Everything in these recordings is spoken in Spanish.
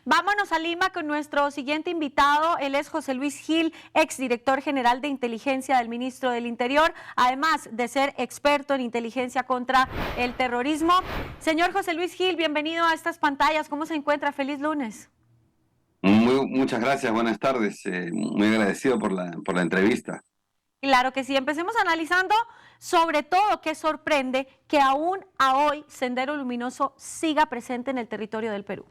Vámonos a Lima con nuestro siguiente invitado. Él es José Luis Gil, exdirector general de inteligencia del ministro del Interior, además de ser experto en inteligencia contra el terrorismo. Señor José Luis Gil, bienvenido a estas pantallas. ¿Cómo se encuentra? Feliz lunes. Muchas gracias, buenas tardes. Muy agradecido por la entrevista. Claro que sí. Empecemos analizando sobre todo qué sorprende que aún a hoy Sendero Luminoso siga presente en el territorio del Perú.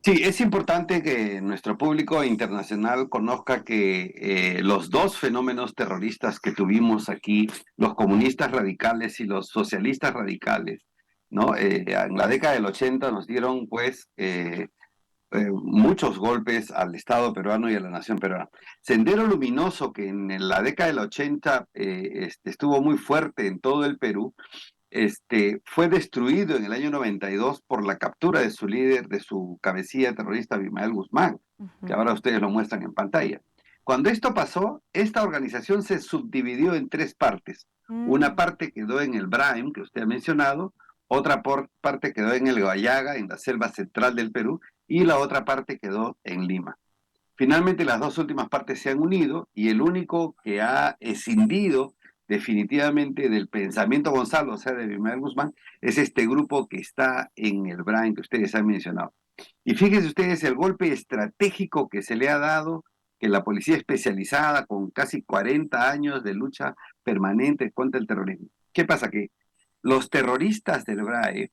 Sí, es importante que nuestro público internacional conozca que los dos fenómenos terroristas que tuvimos aquí, los comunistas radicales y los socialistas radicales, ¿no? En la década del 80 nos dieron, pues, muchos golpes al Estado peruano y a la nación peruana. Sendero Luminoso, que en la década del 80 estuvo muy fuerte en todo el Perú, fue destruido en el año 92 por la captura de su líder, de su cabecilla terrorista, Abimael Guzmán, que ahora ustedes lo muestran en pantalla. Cuando esto pasó, esta organización se subdividió en tres partes. Una parte quedó en el Braem, que usted ha mencionado, otra parte quedó en el Guayaga, en la selva central del Perú, y la otra parte quedó en Lima. Finalmente las dos últimas partes se han unido y el único que ha escindido definitivamente del pensamiento Gonzalo, o sea, de Abimael Guzmán, es este grupo que está en el Brain que ustedes han mencionado. Y fíjense ustedes el golpe estratégico que se le ha dado, que la policía especializada con casi 40 años de lucha permanente contra el terrorismo. ¿Qué pasa? Que los terroristas del BRAE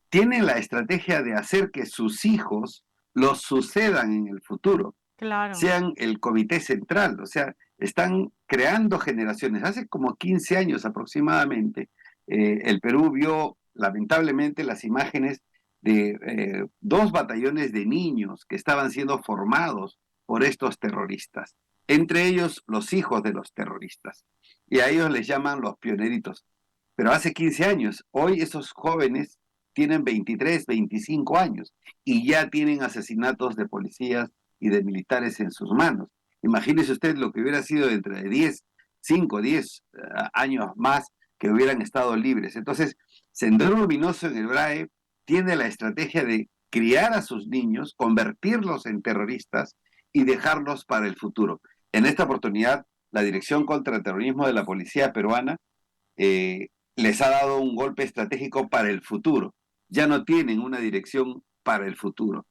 tienen la estrategia de hacer que sus hijos los sucedan en el futuro, Claro. sean el comité central, o sea, están creando generaciones. Hace como 15 años aproximadamente, el Perú vio lamentablemente las imágenes de dos batallones de niños que estaban siendo formados por estos terroristas, entre ellos los hijos de los terroristas, y a ellos les llaman los pioneritos. Pero hace 15 años, hoy esos jóvenes tienen 23, 25 años y ya tienen asesinatos de policías y de militares en sus manos. Imagínese usted lo que hubiera sido dentro de 10, 5, 10 años más que hubieran estado libres. Entonces, Sendero Luminoso en el BRAE tiene la estrategia de criar a sus niños, convertirlos en terroristas y dejarlos para el futuro. En esta oportunidad, la Dirección contra el Terrorismo de la Policía Peruana les ha dado un golpe estratégico para el futuro. Ya no tienen una dirección para el futuro.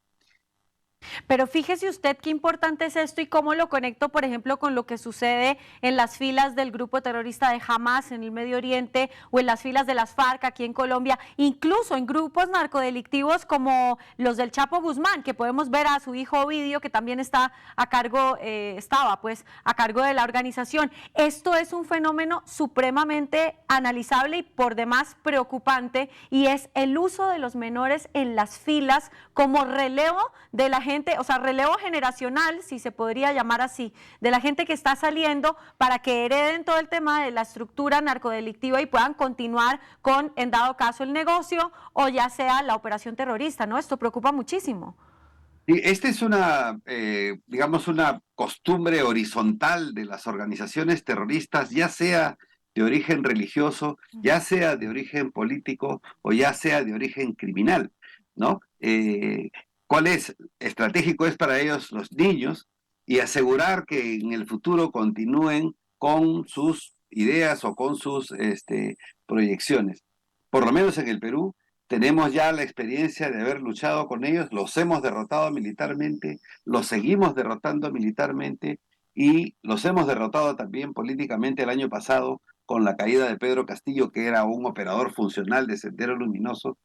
Pero fíjese usted qué importante es esto y cómo lo conecto, por ejemplo, con lo que sucede en las filas del grupo terrorista de Hamas en el Medio Oriente o en las filas de las FARC aquí en Colombia, incluso en grupos narcodelictivos como los del Chapo Guzmán, que podemos ver a su hijo Ovidio, que también está a cargo, estaba pues a cargo de la organización. Esto es un fenómeno supremamente analizable y por demás preocupante, y es el uso de los menores en las filas como relevo de la gente, o sea, relevo generacional, si se podría llamar así, de la gente que está saliendo para que hereden todo el tema de la estructura narcodelictiva y puedan continuar con, en dado caso, el negocio o ya sea la operación terrorista, ¿no? Esto preocupa muchísimo. Y esta es una, digamos, una costumbre horizontal de las organizaciones terroristas, ya sea de origen religioso, ya sea de origen político o ya sea de origen criminal, ¿no? ¿Cuál es? Estratégico es para ellos los niños y asegurar que en el futuro continúen con sus ideas o con sus proyecciones. Por lo menos en el Perú tenemos ya la experiencia de haber luchado con ellos, los hemos derrotado militarmente, los seguimos derrotando militarmente y los hemos derrotado también políticamente el año pasado con la caída de Pedro Castillo, que era un operador funcional de Sendero Luminoso,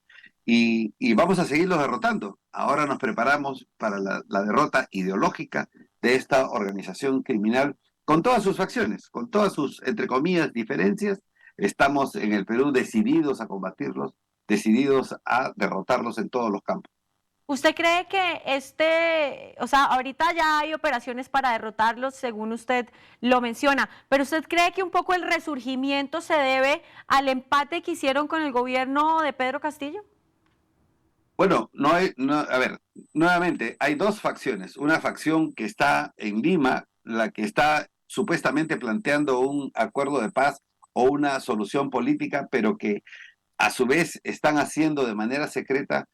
y vamos a seguirlos derrotando. Ahora nos preparamos para la derrota ideológica de esta organización criminal con todas sus facciones, con todas sus, entre comillas, diferencias. Estamos en el Perú decididos a combatirlos, decididos a derrotarlos en todos los campos. ¿Usted cree que o sea, ahorita ya hay operaciones para derrotarlos, según usted lo menciona, pero usted cree que un poco el resurgimiento se debe al empate que hicieron con el gobierno de Pedro Castillo? Bueno, a ver, nuevamente, hay dos facciones. Una facción que está en Lima, la que está supuestamente planteando un acuerdo de paz o una solución política, pero que a su vez están haciendo de manera secreta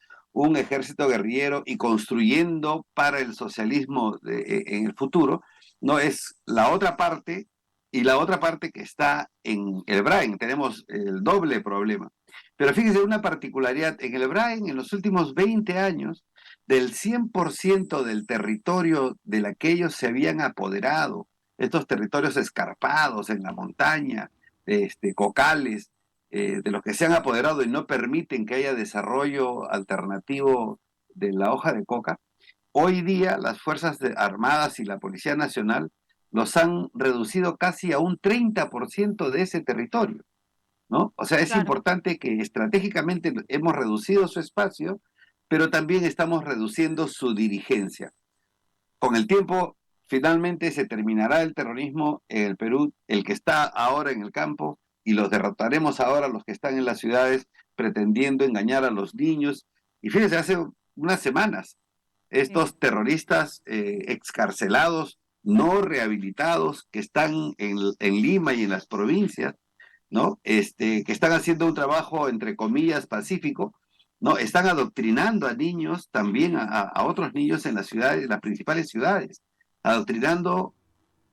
un ejército guerrillero y construyendo para el socialismo en el futuro, no es la otra parte, y la otra parte que está en el Brain. Tenemos el doble problema. Pero fíjese una particularidad, en el Brain en los últimos 20 años, del 100% del territorio de la que ellos se habían apoderado, estos territorios escarpados en la montaña, cocales, de los que se han apoderado y no permiten que haya desarrollo alternativo de la hoja de coca, hoy día las Armadas y la Policía Nacional los han reducido casi a un 30% de ese territorio, ¿no? O sea, es Claro. importante que estratégicamente hemos reducido su espacio, pero también estamos reduciendo su dirigencia. Con el tiempo, finalmente se terminará el terrorismo en el Perú, el que está ahora en el campo, y los derrotaremos ahora los que están en las ciudades pretendiendo engañar a los niños. Y fíjense, hace unas semanas, Sí. estos terroristas excarcelados, no rehabilitados, que están en Lima y en las provincias, ¿no? Que están haciendo un trabajo, entre comillas, pacífico, ¿no? Están adoctrinando a niños, también a otros niños en las ciudades, en las principales ciudades, adoctrinando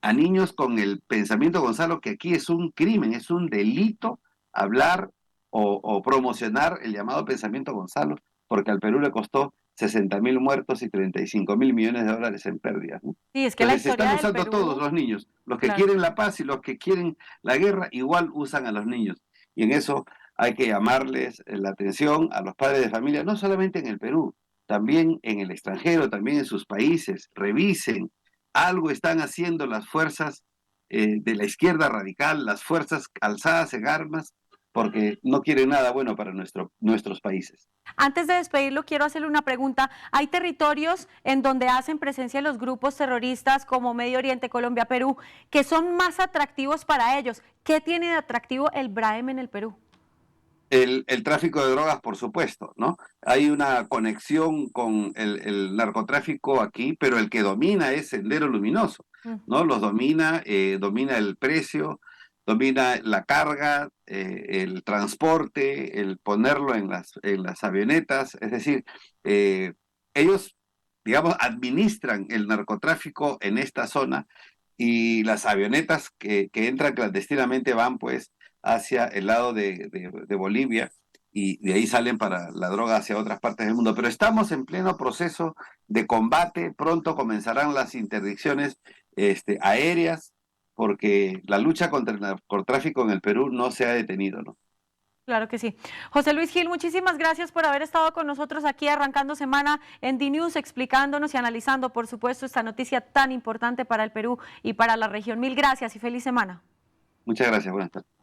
a niños con el pensamiento, Gonzalo, que aquí es un crimen, es un delito hablar o promocionar el llamado pensamiento Gonzalo, porque al Perú le costó 60.000 muertos y 35.000 millones de dólares en pérdidas, ¿no? Sí, es que la Entonces se están historia del usando todos Perú, los niños, los que claro. quieren la paz y los que quieren la guerra, igual usan a los niños. Y en eso hay que llamarles la atención a los padres de familia, no solamente en el Perú, también en el extranjero, también en sus países. Revisen, algo están haciendo las fuerzas de la izquierda radical, las fuerzas alzadas en armas, porque no quieren nada bueno para nuestros países. Antes de despedirlo, quiero hacerle una pregunta. ¿Hay territorios en donde hacen presencia los grupos terroristas como Medio Oriente, Colombia, Perú, que son más atractivos para ellos? ¿Qué tiene de atractivo el Braem en el Perú? El tráfico de drogas, por supuesto, ¿no? Hay una conexión con el narcotráfico aquí, pero el que domina es Sendero Luminoso, Mm. ¿no? Los domina, domina el precio, domina la carga, el transporte, el ponerlo en las avionetas, es decir, eh, ellos, digamos, administran el narcotráfico en esta zona y las avionetas que entran clandestinamente van, pues, hacia el lado de Bolivia y de ahí salen para la droga hacia otras partes del mundo. Pero estamos en pleno proceso de combate, pronto comenzarán las interdicciones aéreas, porque la lucha contra el narcotráfico en el Perú no se ha detenido, ¿no? Claro que sí. José Luis Gil, muchísimas gracias por haber estado con nosotros aquí arrancando semana en DNews, explicándonos y analizando, por supuesto, esta noticia tan importante para el Perú y para la región. Mil gracias y feliz semana. Muchas gracias, buenas tardes.